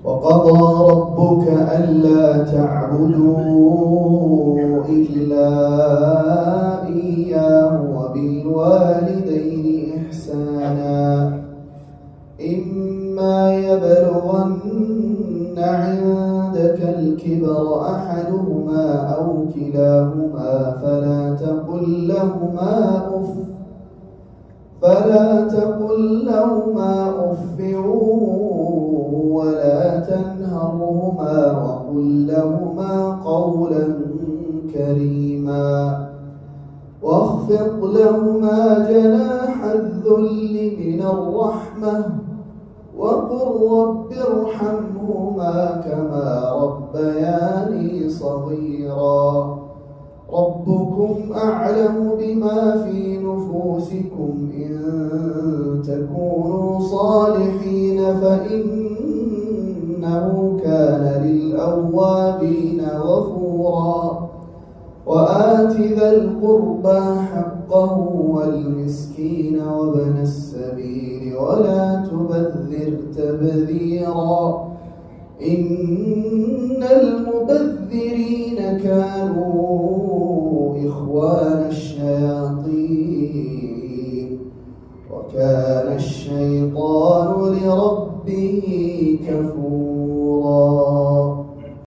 وقضى ربك ألا تعبدوا إلا إياه وبالوالدين إحسانا إما يبلغن عندك الكبر أحدهما أو كلاهما فلا تقل لهما أف ولا تنهرهما وقل لهما قولا كريما واخفض لهما جناح الذل من الرحمة وقل رب ارحمهما كما ربياني صغيرا ربكم أعلم بما في نفوسكم إن تكونوا صالحين فإنه كان للأوابين غفورا وآت ذا القربى حقه والمسكين وابن السبيل ولا تبذر تبذيرا إن المبذرين كانوا إخوان الشياطين وكان الشيطان لربه كفورا.